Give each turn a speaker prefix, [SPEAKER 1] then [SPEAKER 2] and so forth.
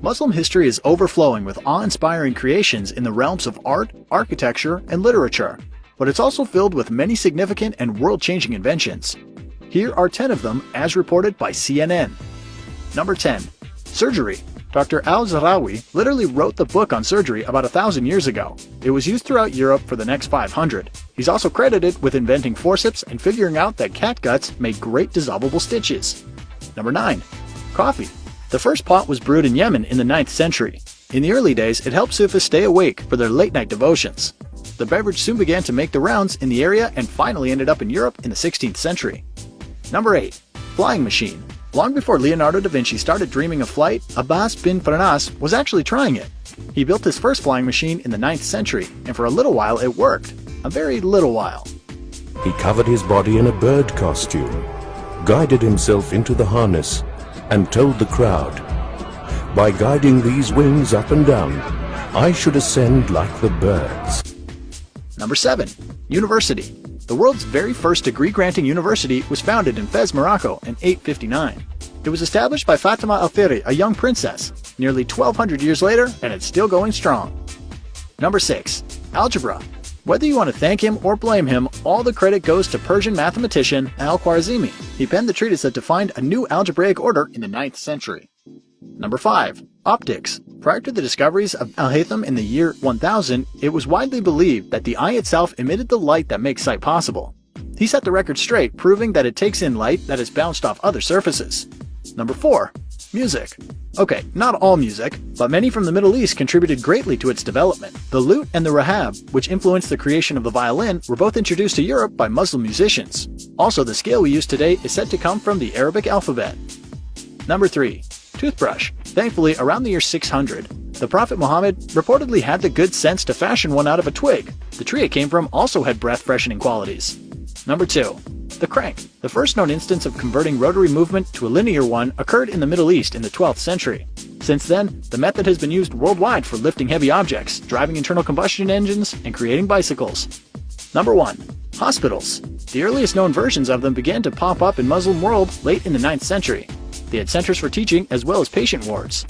[SPEAKER 1] Muslim history is overflowing with awe-inspiring creations in the realms of art, architecture, and literature, but it's also filled with many significant and world-changing inventions. Here are 10 of them as reported by CNN. Number 10. Surgery. Dr. Al-Zahrawi literally wrote the book on surgery about 1,000 years ago. It was used throughout Europe for the next 500. He's also credited with inventing forceps and figuring out that cat guts make great dissolvable stitches. Number 9. Coffee. The first pot was brewed in Yemen in the 9th century. In the early days, it helped Sufis stay awake for their late-night devotions. The beverage soon began to make the rounds in the area and finally ended up in Europe in the 16th century. Number 8. Flying machine. Long before Leonardo da Vinci started dreaming of flight, Abbas bin Farnas was actually trying it. He built his first flying machine in the 9th century, and for a little while it worked. A very little while.
[SPEAKER 2] He covered his body in a bird costume, guided himself into the harness, and told the crowd, "By guiding these wings up and down, I should ascend like the birds."
[SPEAKER 1] Number 7. University. The world's very first degree-granting university was founded in Fez, Morocco in 859. It was established by Fatima al-Thiri, a young princess, nearly 1,200 years later, and it's still going strong. Number 6. Algebra. Whether you want to thank him or blame him, all the credit goes to Persian mathematician Al-Khwarizmi. He penned the treatise that defined a new algebraic order in the 9th century. Number 5. Optics. Prior to the discoveries of Al-Haytham in the year 1000, it was widely believed that the eye itself emitted the light that makes sight possible. He set the record straight, proving that it takes in light that is bounced off other surfaces. Number 4. Music. Okay, not all music, but many from the Middle East contributed greatly to its development. The lute and the rahab, which influenced the creation of the violin, were both introduced to Europe by Muslim musicians. Also, the scale we use today is said to come from the Arabic alphabet. Number 3. Toothbrush. Thankfully, around the year 600, the Prophet Muhammad reportedly had the good sense to fashion one out of a twig. The tree it came from also had breath-freshening qualities. Number 2. The crank. The first known instance of converting rotary movement to a linear one occurred in the Middle East in the 12th century. Since then, the method has been used worldwide for lifting heavy objects, driving internal combustion engines, and creating bicycles. Number 1. Hospitals. The earliest known versions of them began to pop up in Muslim world late in the 9th century. They had centers for teaching as well as patient wards.